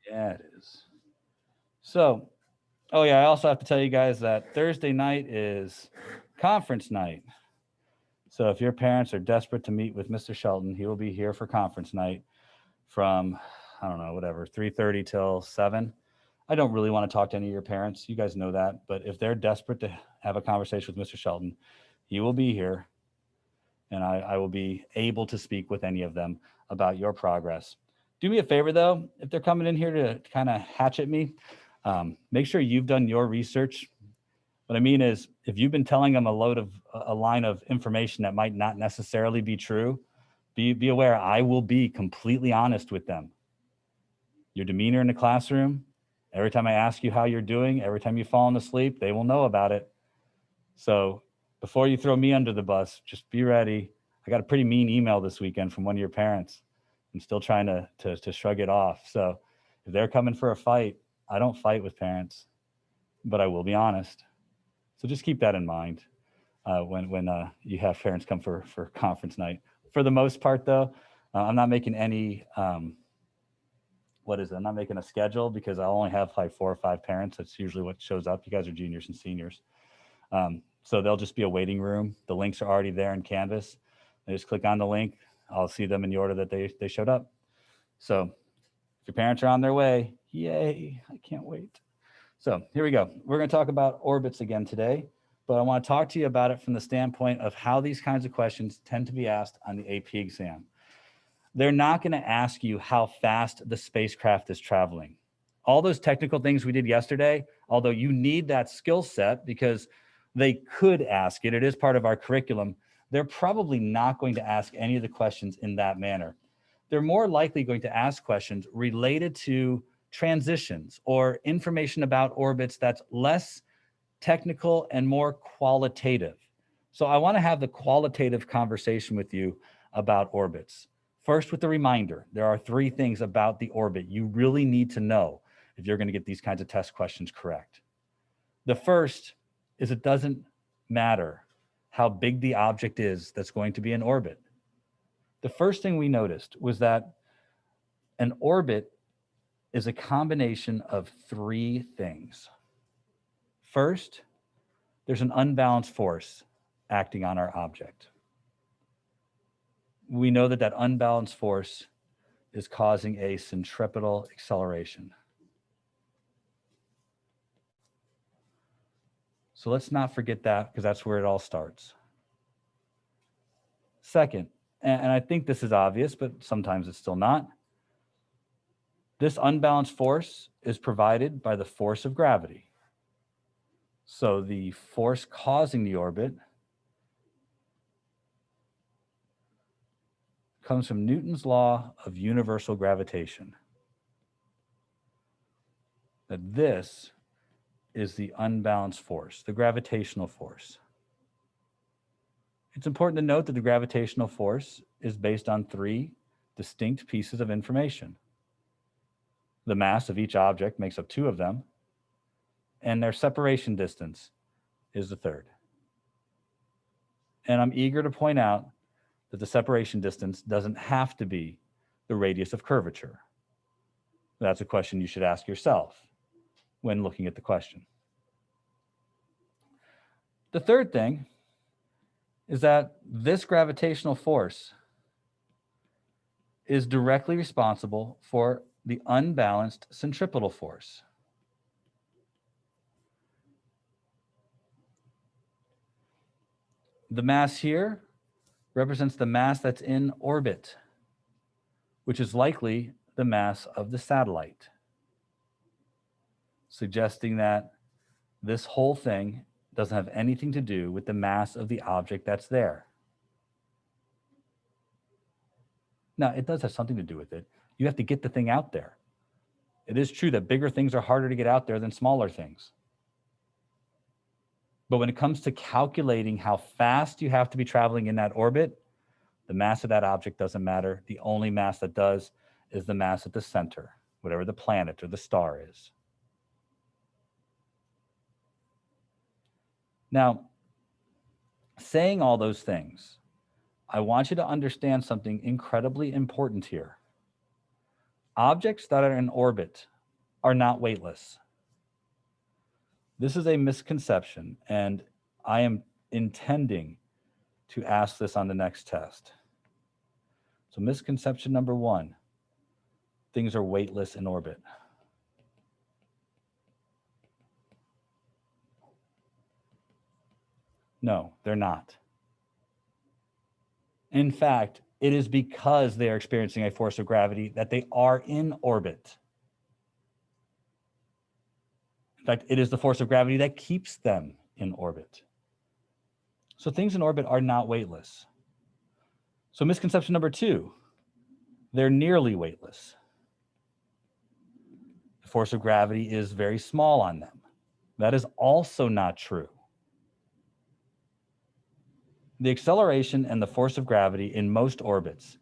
Yeah, it is. So, oh yeah, I also have to tell you guys that Thursday night is conference night. So if your parents are desperate to meet with Mr. Shelton, he will be here for conference night from, I don't know, whatever, 3:30 till 7. I don't really want to talk to any of your parents. You guys know that. But if they're desperate to have a conversation with Mr. Shelton, he will be here, and I will be able to speak with any of them about your progress. Do me a favor, though, if they're coming in here to kind of hatchet me, make sure you've done your research. What I mean is, if you've been telling them a line of information that might not necessarily be true, be aware I will be completely honest with them. Your demeanor in the classroom, every time I ask you how you're doing, every time you've fallen asleep, they will know about it. So before you throw me under the bus, just be ready. I got a pretty mean email this weekend from one of your parents. I'm still trying to shrug it off. So if they're coming for a fight, I don't fight with parents, but I will be honest. So just keep that in mind when you have parents come for conference night. For the most part, though, I'm not making any what is it? I'm not making a schedule because I only have like 4 or 5 parents. That's usually what shows up. You guys are juniors and seniors. So they'll just be a waiting room. The links are already there in Canvas. They just click on the link. I'll see them in the order that they showed up. So if your parents are on their way, yay, I can't wait. So here we go. We're going to talk about orbits again today, but I want to talk to you about it from the standpoint of how these kinds of questions tend to be asked on the AP exam. They're not going to ask you how fast the spacecraft is traveling. All those technical things we did yesterday, although you need that skill set because they could ask it, it is part of our curriculum. They're probably not going to ask any of the questions in that manner. They're more likely going to ask questions related to transitions or information about orbits that's less technical and more qualitative. So I want to have the qualitative conversation with you about orbits. First, with the reminder, there are 3 things about the orbit you really need to know if you're going to get these kinds of test questions correct. The first is it doesn't matter how big the object is that's going to be in orbit. The first thing we noticed was that an orbit is a combination of 3 things. First, there's an unbalanced force acting on our object. We know that that unbalanced force is causing a centripetal acceleration. So let's not forget that because that's where it all starts. Second, and I think this is obvious, but sometimes it's still not, this unbalanced force is provided by the force of gravity. So the force causing the orbit comes from Newton's law of universal gravitation. That this is the unbalanced force, the gravitational force. It's important to note that the gravitational force is based on 3 distinct pieces of information. The mass of each object makes up 2 of them, and their separation distance is the third. And I'm eager to point out that the separation distance doesn't have to be the radius of curvature. That's a question you should ask yourself when looking at the question. The third thing is that this gravitational force is directly responsible for the unbalanced centripetal force. The mass here represents the mass that's in orbit, which is likely the mass of the satellite, suggesting that this whole thing doesn't have anything to do with the mass of the object that's there. Now, it does have something to do with it. You have to get the thing out there. It is true that bigger things are harder to get out there than smaller things. But when it comes to calculating how fast you have to be traveling in that orbit, the mass of that object doesn't matter. The only mass that does is the mass at the center, whatever the planet or the star is. Now, saying all those things, I want you to understand something incredibly important here. Objects that are in orbit are not weightless. This is a misconception, and I am intending to ask this on the next test. So misconception number 1, things are weightless in orbit. No, they're not. In fact, it is because they are experiencing a force of gravity that they are in orbit. In fact, it is the force of gravity that keeps them in orbit. So things in orbit are not weightless. So misconception number 2, they're nearly weightless. The force of gravity is very small on them. That is also not true. The acceleration and the force of gravity in most orbits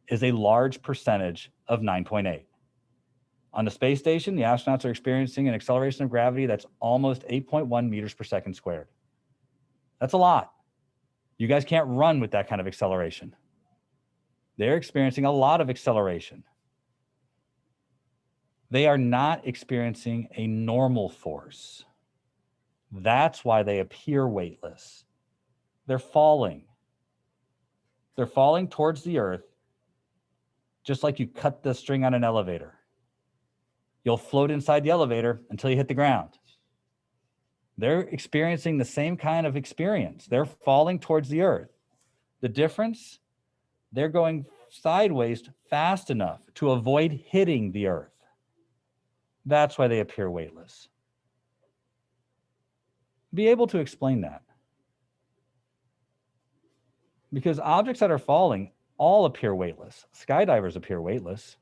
is a large percentage of 9.8. On the space station, the astronauts are experiencing an acceleration of gravity that's almost 8.1 meters per second squared. That's a lot. You guys can't run with that kind of acceleration. They're experiencing a lot of acceleration. They are not experiencing a normal force. That's why they appear weightless. They're falling. They're falling towards the Earth, just like you cut the string on an elevator. You'll float inside the elevator until you hit the ground. They're experiencing the same kind of experience. They're falling towards the Earth. The difference, they're going sideways fast enough to avoid hitting the Earth. That's why they appear weightless. Be able to explain that. Because objects that are falling all appear weightless. Skydivers appear weightless.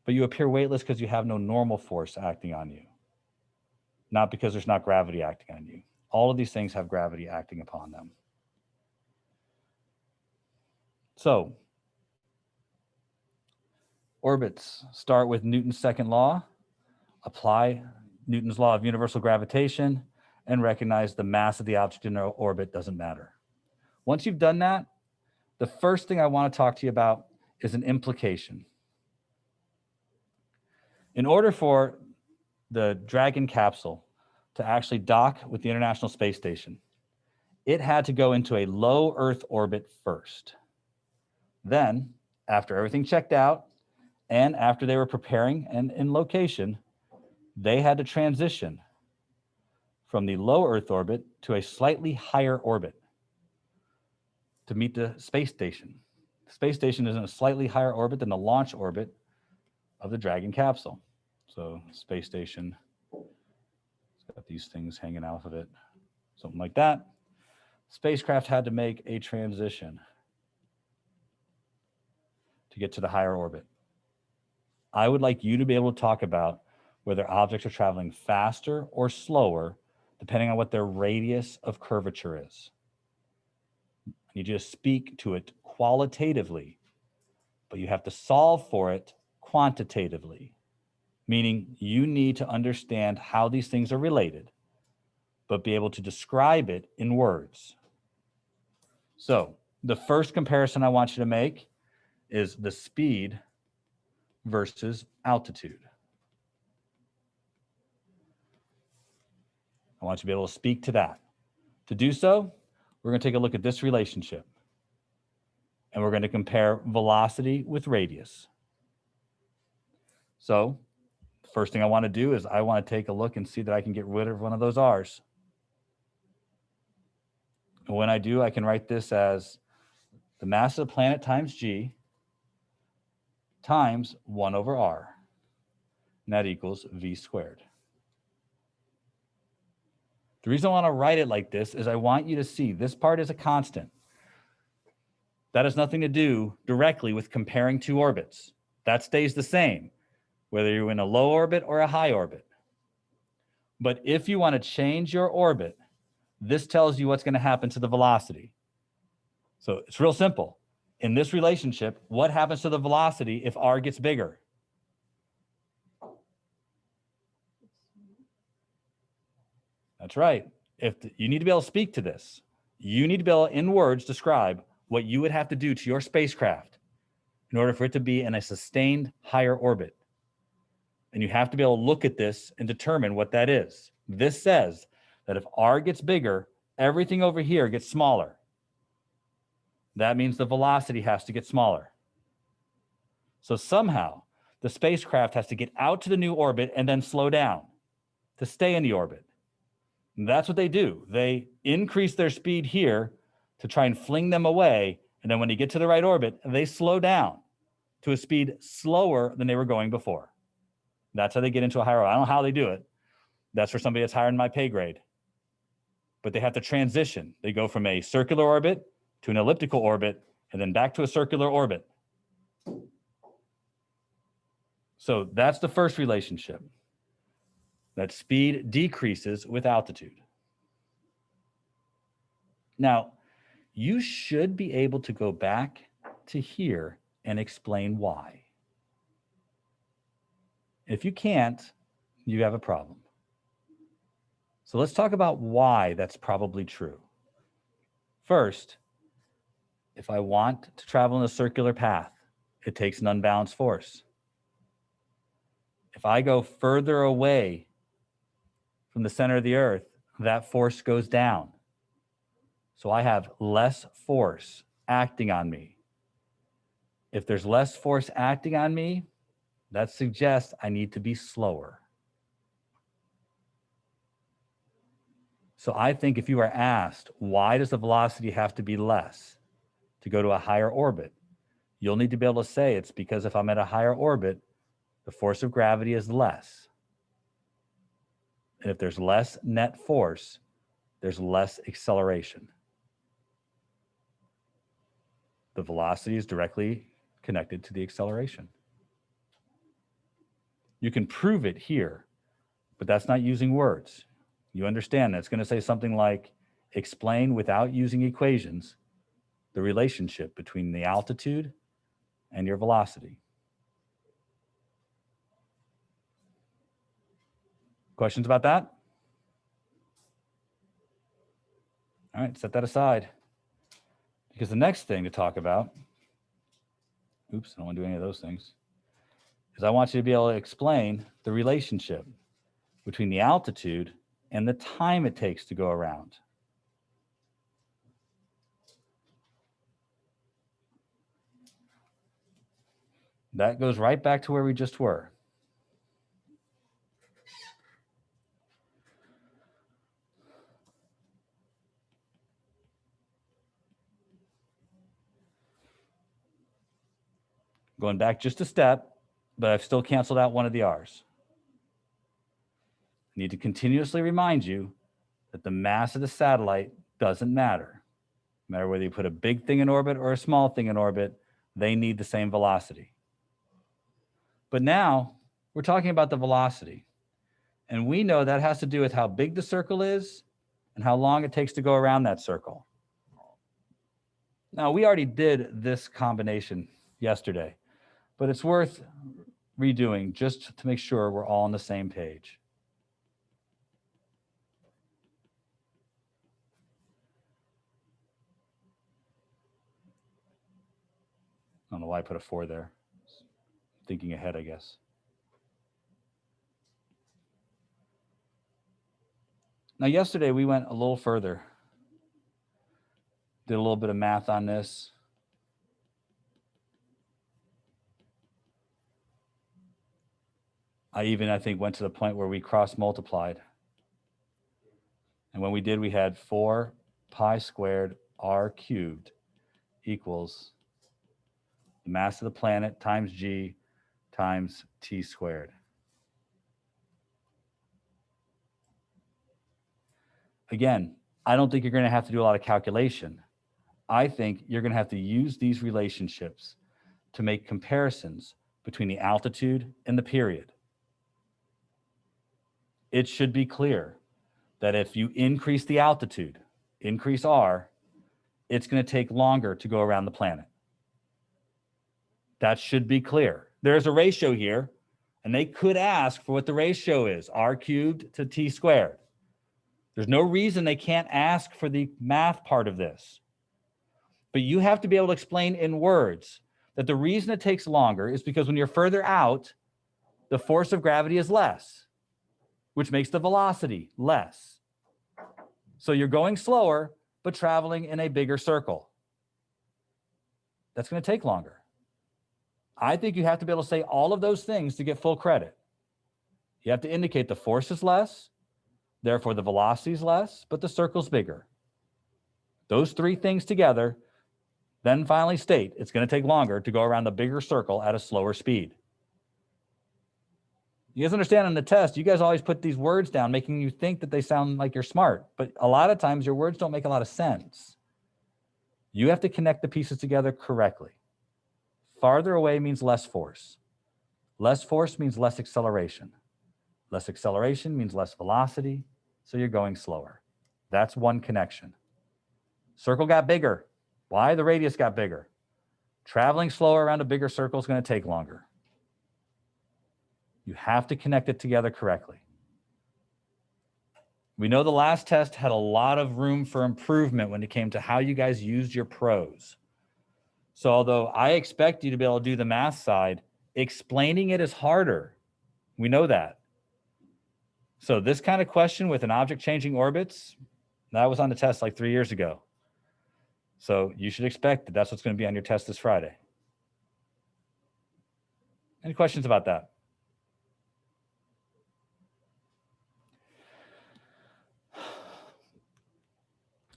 But you appear weightless because you have no normal force acting on you, not because there's not gravity acting on you. All of these things have gravity acting upon them. So, orbits start with Newton's second law, apply Newton's law of universal gravitation, and recognize the mass of the object in orbit doesn't matter. Once you've done that, the first thing I want to talk to you about is an implication. In order for the Dragon capsule to actually dock with the International Space Station, it had to go into a low Earth orbit first. Then, after everything checked out, and after they were preparing and in location, they had to transition from the low Earth orbit to a slightly higher orbit to meet the space station. The space station is in a slightly higher orbit than the launch orbit of the Dragon capsule. So space station, it's got these things hanging off of it, something like that. Spacecraft had to make a transition to get to the higher orbit. I would like you to be able to talk about whether objects are traveling faster or slower, depending on what their radius of curvature is. I need you to speak to it qualitatively, but you have to solve for it quantitatively, meaning you need to understand how these things are related, but be able to describe it in words. So the first comparison I want you to make is the speed versus altitude. I want you to be able to speak to that. To do so, we're going to take a look at this relationship. And we're going to compare velocity with radius. So the first thing I want to do is I want to take a look and see that I can get rid of one of those R's. And when I do, I can write this as the mass of the planet times g times 1 over r. And that equals v squared. The reason I want to write it like this is I want you to see this part is a constant. That has nothing to do directly with comparing two orbits. That stays the same, whether you're in a low orbit or a high orbit. But if you want to change your orbit, this tells you what's going to happen to the velocity. So it's real simple. In this relationship, what happens to the velocity if r gets bigger? That's right. You need to be able to speak to this. You need to be able, in words, describe what you would have to do to your spacecraft in order for it to be in a sustained higher orbit. And you have to be able to look at this and determine what that is. This says that if r gets bigger, everything over here gets smaller. That means the velocity has to get smaller. So somehow the spacecraft has to get out to the new orbit and then slow down to stay in the orbit. And that's what they do. They increase their speed here to try and fling them away. And then when they get to the right orbit, they slow down to a speed slower than they were going before. That's how they get into a higher orbit. I don't know how they do it. That's for somebody that's higher in my pay grade. But they have to transition. They go from a circular orbit to an elliptical orbit and then back to a circular orbit. So that's the first relationship, that speed decreases with altitude. Now, you should be able to go back to here and explain why. If you can't, you have a problem. So let's talk about why that's probably true. First, if I want to travel in a circular path, it takes an unbalanced force. If I go further away from the center of the earth, that force goes down. So I have less force acting on me. If there's less force acting on me, that suggests I need to be slower. So I think if you are asked, why does the velocity have to be less to go to a higher orbit? You'll need to be able to say it's because if I'm at a higher orbit, the force of gravity is less. And if there's less net force, there's less acceleration. The velocity is directly connected to the acceleration. You can prove it here, but that's not using words. You understand that it's going to say something like, explain without using equations the relationship between the altitude and your velocity. Questions about that? All right, set that aside. Because the next thing to talk about, oops, I don't want to do any of those things, is I want you to be able to explain the relationship between the altitude and the time it takes to go around. That goes right back to where we just were. Going back just a step, but I've still canceled out one of the R's. I need to continuously remind you that the mass of the satellite doesn't matter. No matter whether you put a big thing in orbit or a small thing in orbit, they need the same velocity. But now we're talking about the velocity. And we know that has to do with how big the circle is and how long it takes to go around that circle. Now, we already did this combination yesterday, but it's worth redoing just to make sure we're all on the same page. I don't know why I put a 4 there. Thinking ahead, I guess. Now, yesterday we went a little further. Did a little bit of math on this. I think, went to the point where we cross-multiplied. And when we did, we had 4 pi squared r cubed equals the mass of the planet times g times t squared. Again, I don't think you're going to have to do a lot of calculation. I think you're going to have to use these relationships to make comparisons between the altitude and the period. It should be clear that if you increase the altitude, increase r, it's going to take longer to go around the planet. That should be clear. There's a ratio here, and they could ask for what the ratio is, r cubed to t squared. There's no reason they can't ask for the math part of this. But you have to be able to explain in words that the reason it takes longer is because when you're further out, the force of gravity is less, which makes the velocity less. So you're going slower, but traveling in a bigger circle. That's going to take longer. I think you have to be able to say all of those things to get full credit. You have to indicate the force is less, therefore the velocity is less, but the circle's bigger. Those three things together, then finally state it's going to take longer to go around the bigger circle at a slower speed. You guys understand on the test, you guys always put these words down, making you think that they sound like you're smart, but a lot of times your words don't make a lot of sense. You have to connect the pieces together correctly. Farther away means less force. Less force means less acceleration. Less acceleration means less velocity, so you're going slower. That's one connection. Circle got bigger. Why? The radius got bigger. Traveling slower around a bigger circle is going to take longer. You have to connect it together correctly. We know the last test had a lot of room for improvement when it came to how you guys used your pros. So although I expect you to be able to do the math side, explaining it is harder. We know that. So this kind of question with an object changing orbits, that was on the test like 3 years ago. So you should expect that that's what's going to be on your test this Friday. Any questions about that?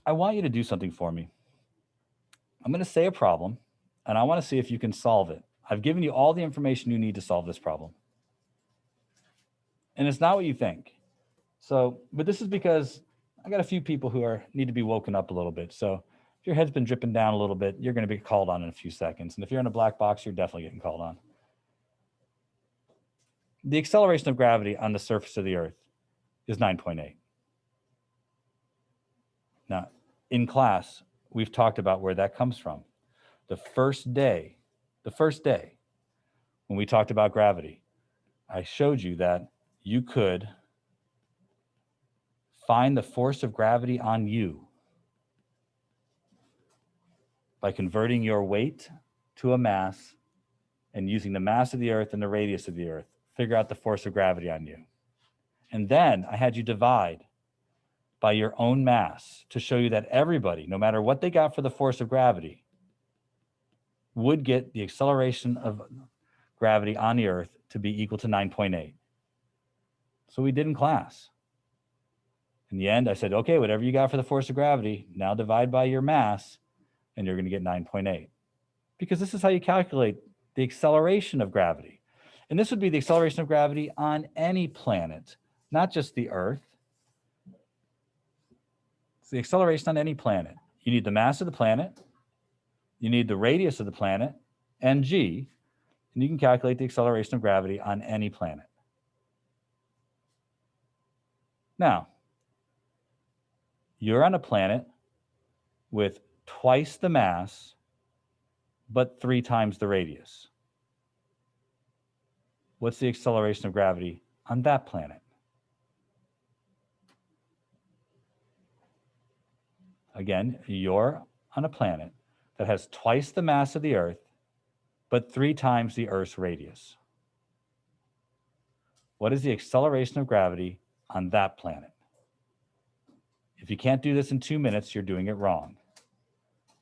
I want you to do something for me. I'm going to say a problem, and I want to see if you can solve it. I've given you all the information you need to solve this problem. And it's not what you think. So, but this is because I got a few people who need to be woken up a little bit. So if your head's been dripping down a little bit, you're going to be called on in a few seconds. And if you're in a black box, you're definitely getting called on. The acceleration of gravity on the surface of the Earth is 9.8. Now, in class, we've talked about where that comes from. The first day, when we talked about gravity, I showed you that you could find the force of gravity on you by converting your weight to a mass and using the mass of the Earth and the radius of the Earth. Figure out the force of gravity on you. And then I had you divide by your own mass to show you that everybody, no matter what they got for the force of gravity, would get the acceleration of gravity on the Earth to be equal to 9.8. So we did in class. In the end, I said, okay, whatever you got for the force of gravity, now divide by your mass, and you're going to get 9.8. Because this is how you calculate the acceleration of gravity. And this would be the acceleration of gravity on any planet, not just the Earth. It's the acceleration on any planet. You need the mass of the planet, you need the radius of the planet, and g, and you can calculate the acceleration of gravity on any planet. Now, you're on a planet with twice the mass, but 3 times the radius. What's the acceleration of gravity on that planet? Again, you're on a planet that has twice the mass of the Earth, but 3 times the Earth's radius. What is the acceleration of gravity on that planet? If you can't do this in 2 minutes, you're doing it wrong.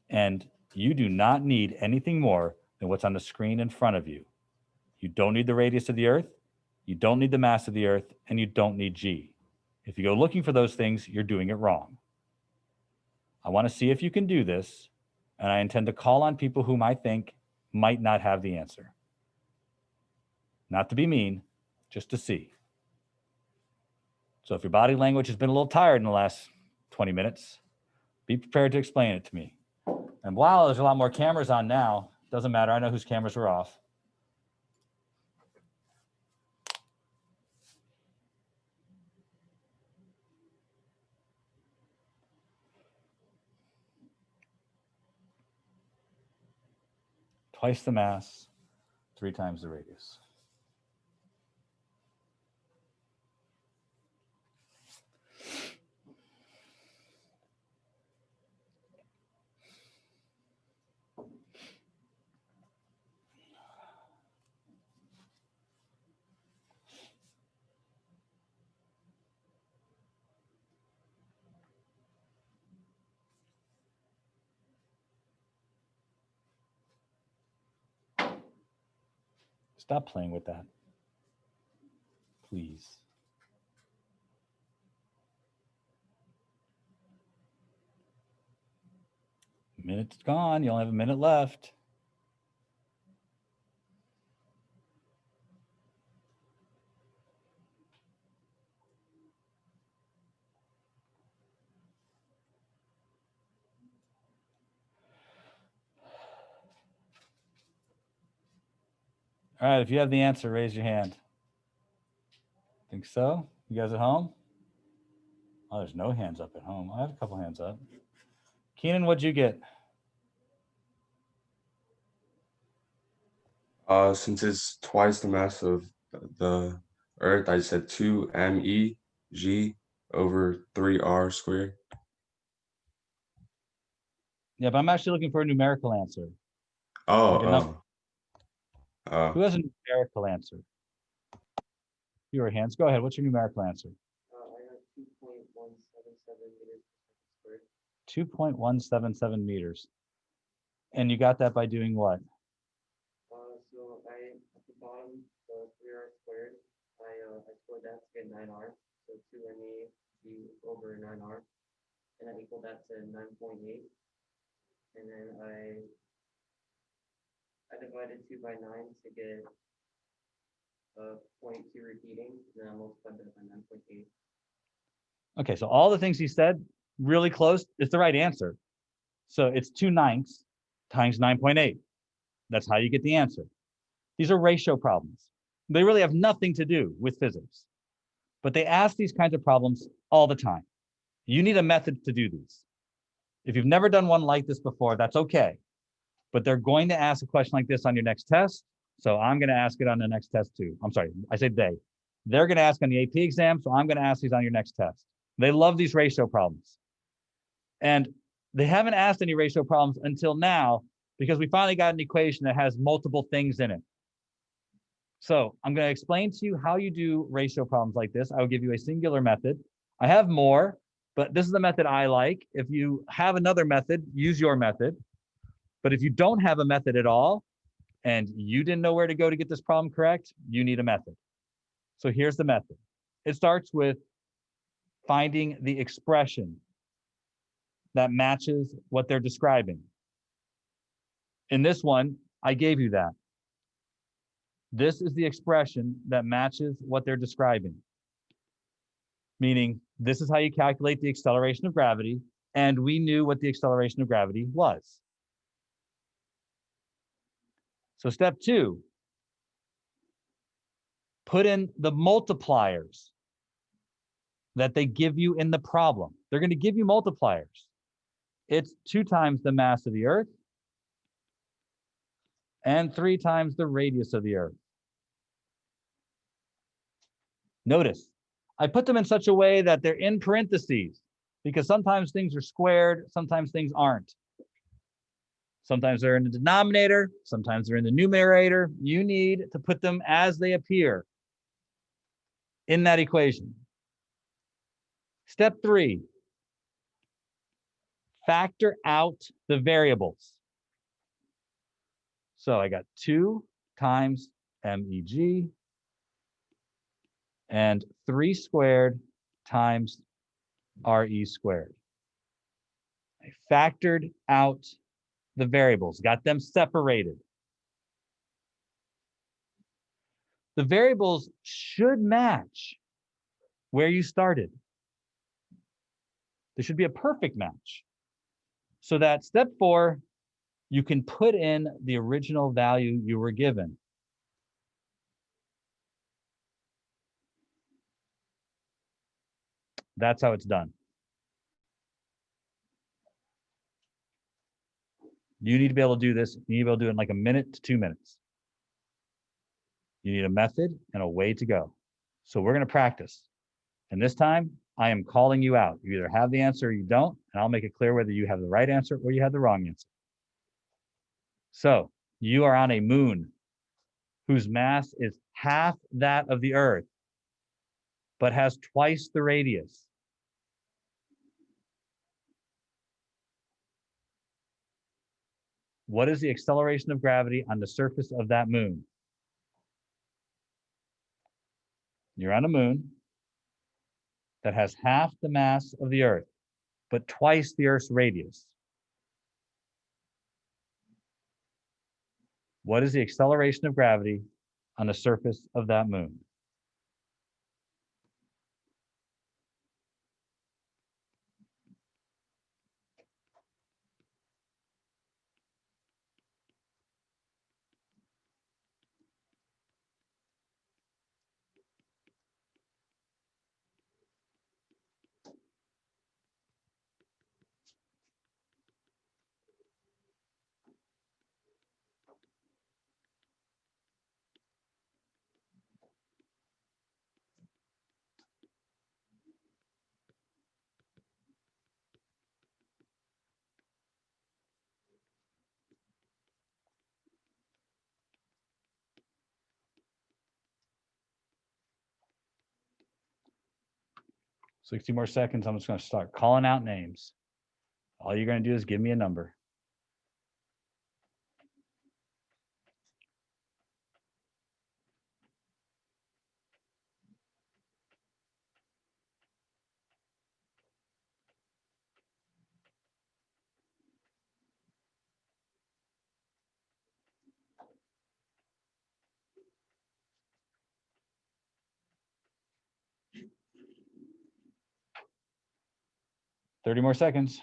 And you do not need anything more than what's on the screen in front of you. You don't need the radius of the Earth, you don't need the mass of the Earth, and you don't need g. If you go looking for those things, you're doing it wrong. I want to see if you can do this, and I intend to call on people whom I think might not have the answer. Not to be mean, just to see. So if your body language has been a little tired in the last 20 minutes, be prepared to explain it to me. And wow, there's a lot more cameras on now. Doesn't matter, I know whose cameras were off. Twice the mass, 3 times the radius. Stop playing with that. Please. Minute's gone. You only have a minute left. All right, if you have the answer, raise your hand. Think so? You guys at home? Oh, there's no hands up at home. I have a couple hands up. Keenan, what'd you get? Since it's twice the mass of the Earth, I said 2 MEG over 3R squared. Yeah, but I'm actually looking for a numerical answer. Oh, Like a number. Who oh. has a numerical answer? Fewer hands. Go ahead. What's your numerical answer? I have 2.177 meters per second squared. 2.177 meters. And you got that by doing what? So I at the bottom the 3R squared. I scored that to get 9R. So 2 MEG over 9R, and I equal that to 9.8. And then I divided 2 by 9 to get 0.2 repeating, and then I multiplied that by 9.8. Okay, so all the things he said, really close. It's the right answer. So it's 2/9 times 9.8. That's how you get the answer. These are ratio problems. They really have nothing to do with physics, but they ask these kinds of problems all the time. You need a method to do these. If you've never done one like this before, that's okay. But they're going to ask a question like this on your next test. So I'm going to ask it on the next test too. I'm sorry, I said they. They're going to ask on the AP exam, so I'm going to ask these on your next test. They love these ratio problems. And they haven't asked any ratio problems until now because we finally got an equation that has multiple things in it. So I'm going to explain to you how you do ratio problems like this. I will give you a singular method. I have more, but this is the method I like. If you have another method, use your method. But if you don't have a method at all, and you didn't know where to go to get this problem correct, you need a method. So here's the method. It starts with finding the expression that matches what they're describing. In this one, I gave you that. This is the expression that matches what they're describing. Meaning, this is how you calculate the acceleration of gravity, and we knew what the acceleration of gravity was. So step 2, put in the multipliers that they give you in the problem. They're going to give you multipliers. It's 2 times the mass of the Earth and 3 times the radius of the Earth. Notice, I put them in such a way that they're in parentheses because sometimes things are squared, sometimes things aren't. Sometimes they're in the denominator, sometimes they're in the numerator. You need to put them as they appear in that equation. Step 3, factor out the variables. So I got 2 times MEG and 3 squared times RE squared. I factored out the variables, got them separated. The variables should match where you started. There should be a perfect match. So that step 4, you can put in the original value you were given. That's how it's done. You need to be able to do this. You need to be able to do it in like a minute to 2 minutes. You need a method and a way to go. So we're going to practice. And this time, I am calling you out. You either have the answer or you don't, and I'll make it clear whether you have the right answer or you have the wrong answer. So you are on a moon whose mass is half that of the Earth, but has twice the radius. What is the acceleration of gravity on the surface of that moon? You're on a moon that has half the mass of the Earth, but twice the Earth's radius. What is the acceleration of gravity on the surface of that moon? "60 more seconds. I'm just going to start calling out names. All you're going to do is give me a number. "30 more seconds.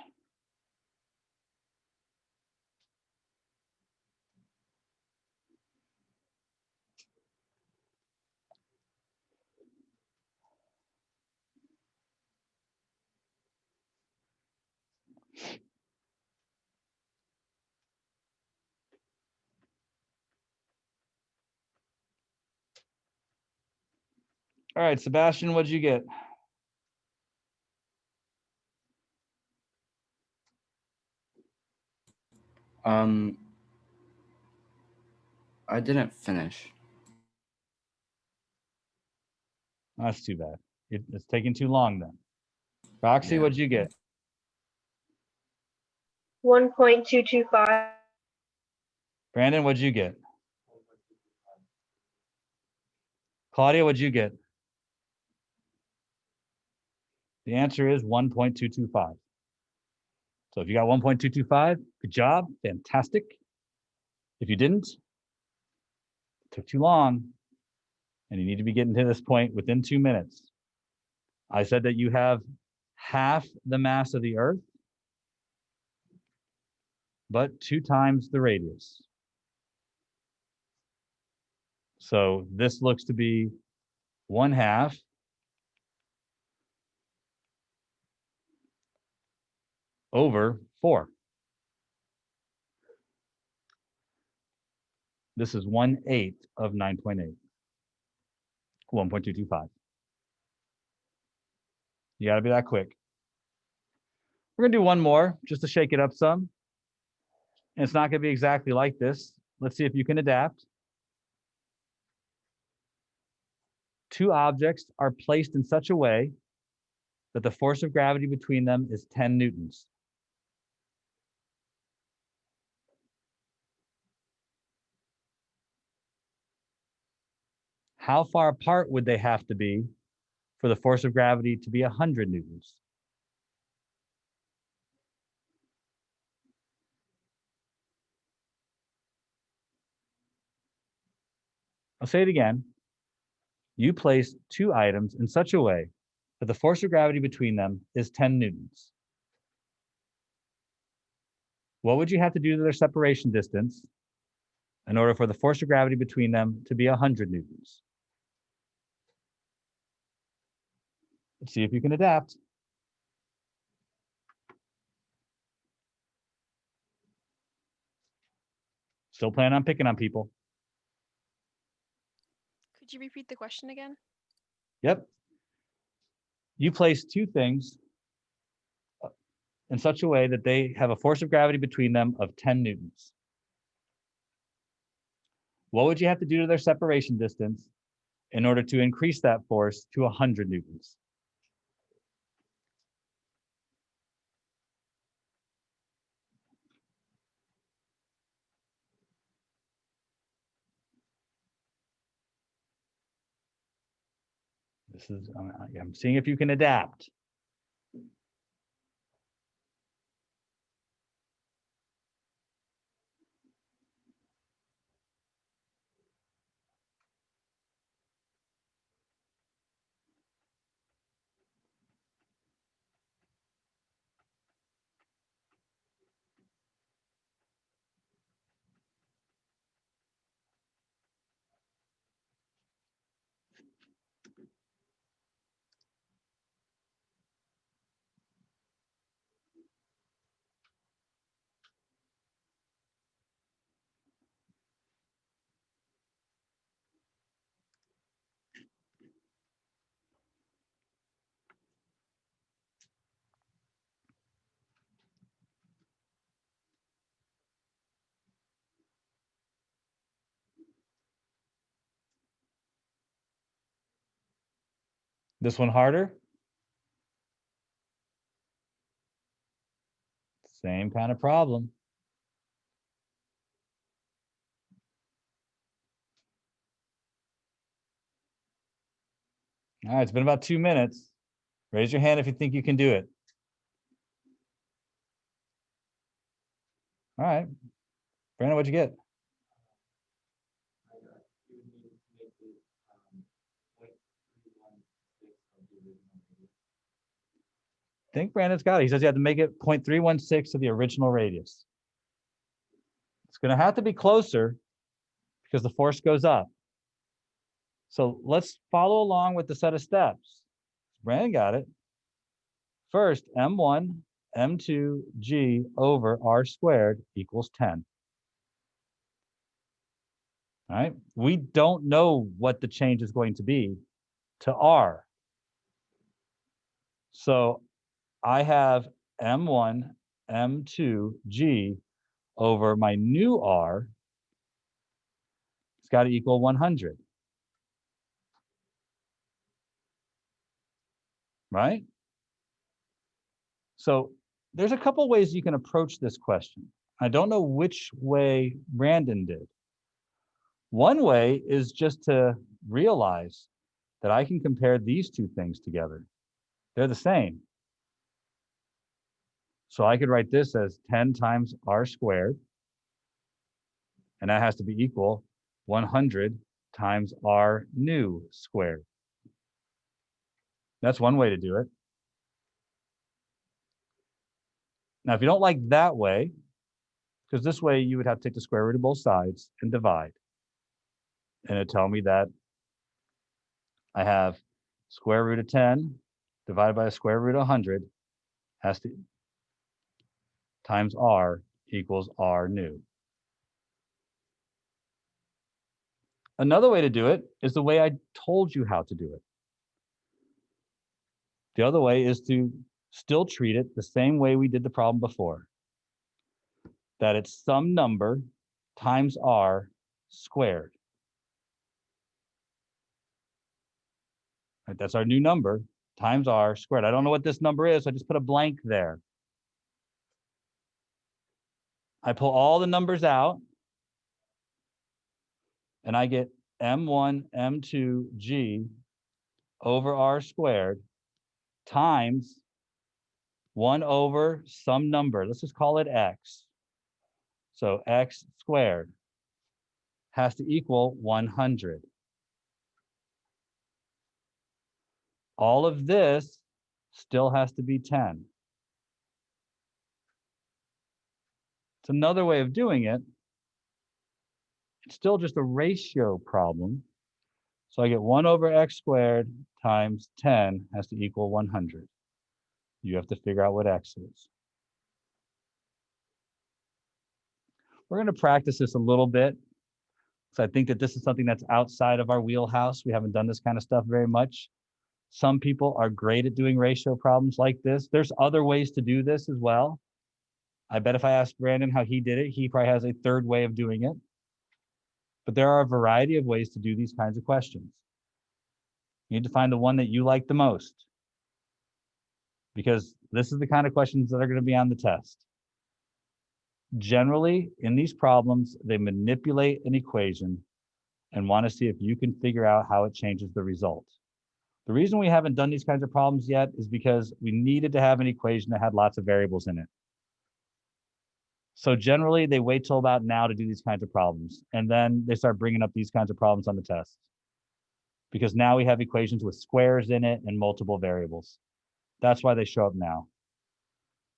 All right, Sebastian, what'd you get? I didn't finish. That's too bad. It's taking too long then. Roxy, Yeah. what'd you get? 1.225. Brandon, what'd you get? Claudia, what'd you get? The answer is 1.225. So if you got 1.225, good job, fantastic. If you didn't, it took too long, and you need to be getting to this point within 2 minutes. I said that you have half the mass of the Earth, but 2 times the radius. So this looks to be 1/2 over 4. This is 1/8 of 9.8, 1.225. You got to be that quick. We're going to do one more just to shake it up some. And it's not going to be exactly like this. Let's see if you can adapt. 2 objects are placed in such a way that the force of gravity between them is 10 newtons. How far apart would they have to be for the force of gravity to be 100 newtons? I'll say it again. You place 2 items in such a way that the force of gravity between them is 10 newtons. What would you have to do to their separation distance in order for the force of gravity between them to be 100 newtons? Let's see if you can adapt. Still plan on picking on people. Could you repeat the question again? Yep. You place 2 things in such a way that they have a force of gravity between them of 10 newtons. What would you have to do to their separation distance in order to increase that force to 100 newtons? I'm seeing if you can adapt. This one harder? Same kind of problem. All right, it's been about 2 minutes. Raise your hand if you think you can do it. All right. Brandon, what'd you get? I think Brandon's got it. He says you have to make it 0.316 of the original radius. It's going to have to be closer because the force goes up. So let's follow along with the set of steps. Brandon got it. First, M1, M2, G over R squared equals 10. All right. We don't know what the change is going to be to R. So I have M1, M2, G over my new R. It's got to equal 100. Right? So there's a couple ways you can approach this question. I don't know which way Brandon did. One way is just to realize that I can compare these two things together. They're the same. So I could write this as 10 times R squared, and that has to be equal 100 times R new squared. That's one way to do it. Now, if you don't like that way, because this way you would have to take the square root of both sides and divide. And it'd tell me that I have square root of 10 divided by the square root of 100 has to times R equals R new. Another way to do it is the way I told you how to do it. The other way is to still treat it the same way we did the problem before. That it's some number times R squared. Right, that's our new number times R squared. I don't know what this number is, so I just put a blank there. I pull all the numbers out, and I get M1, M2, G over R squared times 1 over some number. Let's just call it X. So X squared has to equal 100. All of this still has to be 10. It's another way of doing it. It's still just a ratio problem. So I get 1 over X squared times 10 has to equal 100. You have to figure out what X is. We're going to practice this a little bit. So I think that this is something that's outside of our wheelhouse. We haven't done this kind of stuff very much. Some people are great at doing ratio problems like this. There's other ways to do this as well. I bet if I asked Brandon how he did it, he probably has a third way of doing it. But there are a variety of ways to do these kinds of questions. You need to find the one that you like the most, because this is the kind of questions that are going to be on the test. Generally, in these problems, they manipulate an equation and want to see if you can figure out how it changes the result. The reason we haven't done these kinds of problems yet is because we needed to have an equation that had lots of variables in it. So generally, they wait till about now to do these kinds of problems, and then they start bringing up these kinds of problems on the test. Because now we have equations with squares in it and multiple variables. That's why they show up now.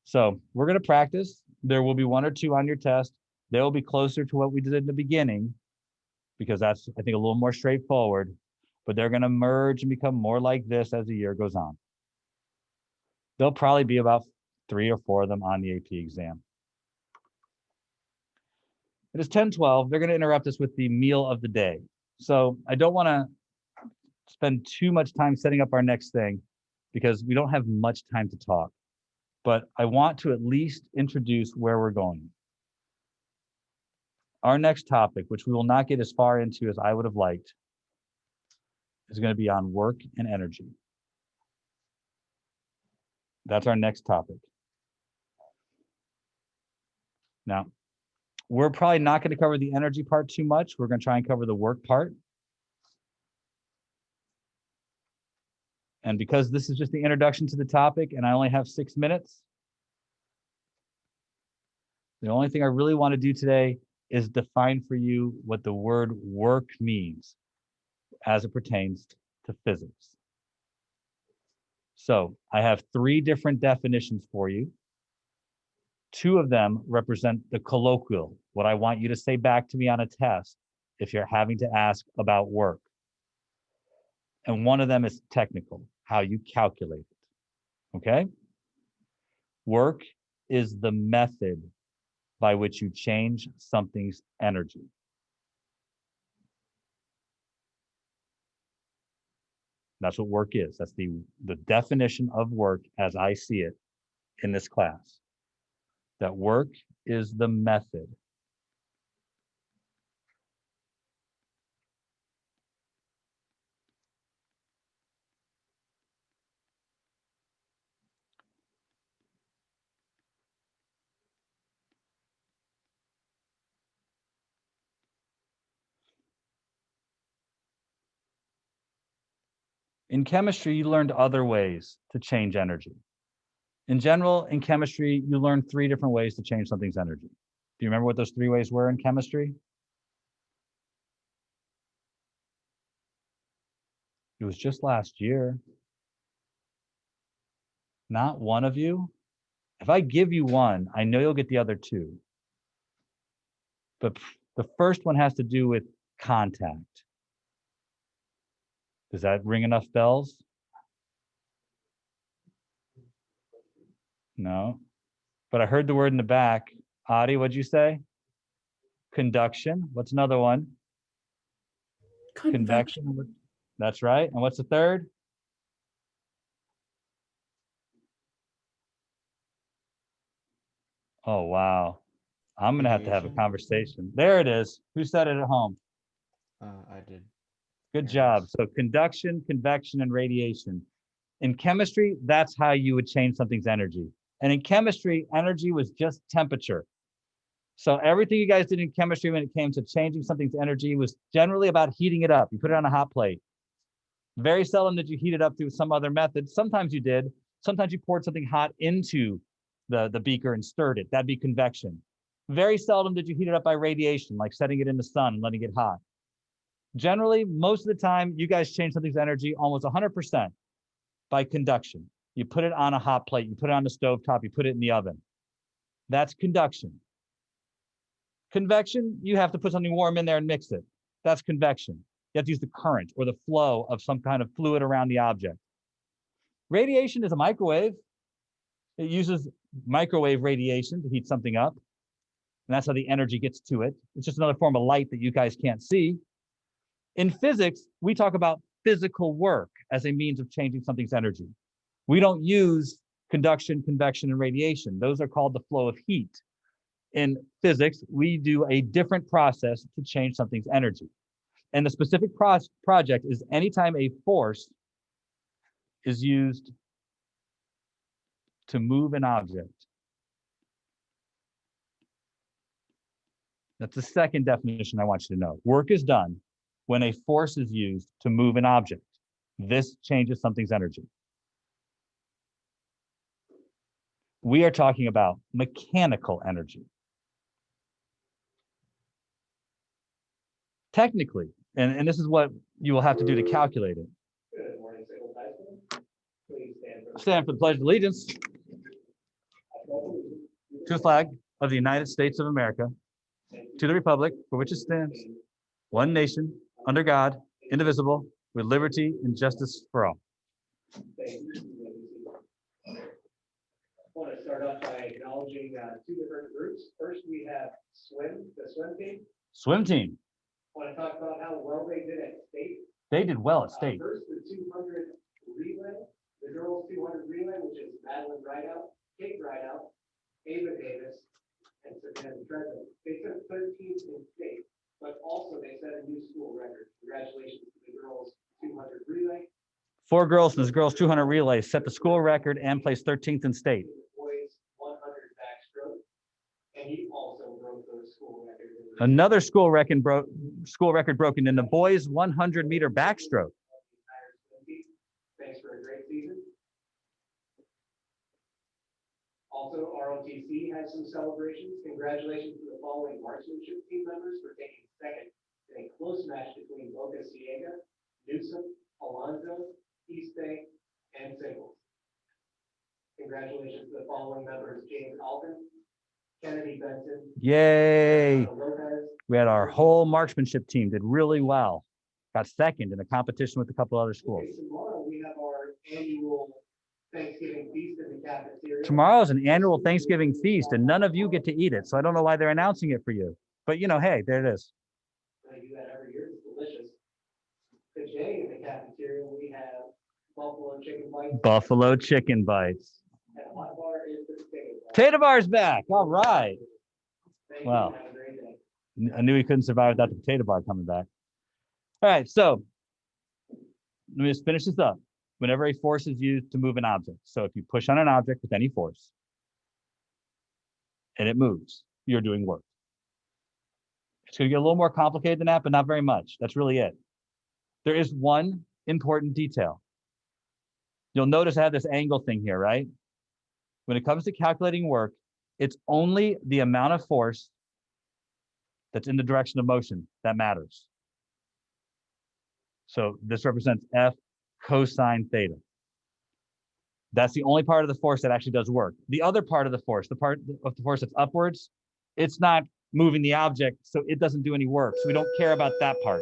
So we're going to practice. There will be 1 or 2 on your test. They will be closer to what we did in the beginning, because that's, I think, a little more straightforward, but they're going to merge and become more like this as the year goes on. There'll probably be about 3 or 4 of them on the AP exam. It is 10:12. They're going to interrupt us with the meal of the day. So I don't want to spend too much time setting up our next thing because we don't have much time to talk. But I want to at least introduce where we're going. Our next topic, which we will not get as far into as I would have liked, is going to be on work and energy. That's our next topic. Now, we're probably not going to cover the energy part too much. We're going to try and cover the work part. And because this is just the introduction to the topic and I only have 6 minutes, the only thing I really want to do today is define for you what the word work means as it pertains to physics. So I have 3 different definitions for you. 2 of them represent the colloquial, what I want you to say back to me on a test if you're having to ask about work. And 1 of them is technical, how you calculate it, okay? Work is the method by which you change something's energy. That's what work is. That's the definition of work as I see it in this class. That work is the method. In chemistry, you learned other ways to change energy. In general, in chemistry, you learn 3 different ways to change something's energy. Do you remember what those 3 ways were in chemistry? It was just last year. Not one of you? If I give you one, I know you'll get the other 2. But the first one has to do with contact. Does that ring enough bells? No. But I heard the word in the back. Adi, what'd you say? Conduction. What's another one? Convection. That's right. And what's the third? Oh, wow. I'm going to have a conversation. There it is. Who said it at home? I did. Good job. So conduction, convection, and radiation. In chemistry, that's how you would change something's energy. And in chemistry, energy was just temperature. So everything you guys did in chemistry when it came to changing something's energy was generally about heating it up. You put it on a hot plate. Very seldom did you heat it up through some other method. Sometimes you did. Sometimes you poured something hot into the beaker and stirred it. That'd be convection. Very seldom did you heat it up by radiation, like setting it in the sun and letting it hot. Generally, most of the time, you guys change something's energy almost 100% by conduction. You put it on a hot plate, you put it on the stove top, you put it in the oven. That's conduction. Convection, you have to put something warm in there and mix it. That's convection. You have to use the current or the flow of some kind of fluid around the object. Radiation is a microwave. It uses microwave radiation to heat something up. And that's how the energy gets to it. It's just another form of light that you guys can't see. In physics, we talk about physical work as a means of changing something's energy. We don't use conduction, convection, and radiation. Those are called the flow of heat. In physics, we do a different process to change something's energy. And the specific project is anytime a force is used to move an object. That's the second definition I want you to know. Work is done when a force is used to move an object. This changes something's energy. We are talking about mechanical energy. Technically, and this is what you will have to do to calculate it. Good morning, Sickles High School. Please Stand for the Pledge of Allegiance to the flag of the United States of America, to the republic for which it stands, one nation, under God, indivisible, with liberty and justice for all. I want to start off by acknowledging two different groups. First, we have the swim team. Swim team, I want to talk about how well they did at state. they did well at state. First, the 200 relay, the girls 200 relay, which is Madeline Rideout, Kate Rideout, Ava Davis, and Savannah Trezor. They took 13th in state, but also they set a new school record. Congratulations to the girls 200 relay. 4 girls in this girls 200 relay set the school record and placed 13th in state. Boys 100 backstroke, and he also broke those school records. Another school record broken in the boys 100 meter backstroke. Thanks for a great season. Also, ROTC has some celebrations. Congratulations to the following marksmanship team members for taking second in a close match between Boca Ciega, Newsom, Alonzo, East Bay, and Singles. Congratulations to the following members: James Alton, Kennedy Benson, Yay! Lopez. We had our whole marksmanship team did really well. Got second in a competition with a couple other schools. Okay, tomorrow we have our annual Thanksgiving feast in the cafeteria. Tomorrow is an annual Thanksgiving feast, and none of you get to eat it. So I don't know why they're announcing it for you. But you know, hey, there it is. I do that every year. It's delicious. Today in the cafeteria, we have buffalo chicken bites. Buffalo chicken bites. And a hot bar is the potato bar. Tater bar's back. All right. Thank you. Wow. Have a great day. I knew he couldn't survive without the potato bar coming back. All right, so let me just finish this up. Whenever a force is used to move an object, so if you push on an object with any force and it moves, you're doing work. It's going to get a little more complicated than that, but not very much. That's really it. There is one important detail. You'll notice I have this angle thing here, right? When it comes to calculating work, it's only the amount of force that's in the direction of motion that matters. So this represents F cosine theta. That's the only part of the force that actually does work. The other part of the force, the part of the force that's upwards, it's not moving the object, so it doesn't do any work. So we don't care about that part.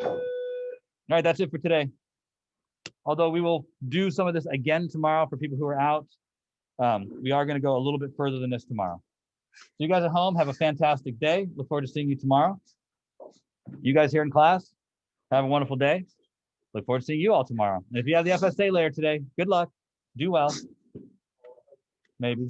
All right, that's it for today. Although we will do some of this again tomorrow for people who are out. We are going to go a little bit further than this tomorrow. So you guys at home, have a fantastic day. Look forward to seeing you tomorrow. You guys here in class, have a wonderful day. Look forward to seeing you all tomorrow. And if you have the FSA later today, good luck. Do well. Maybe.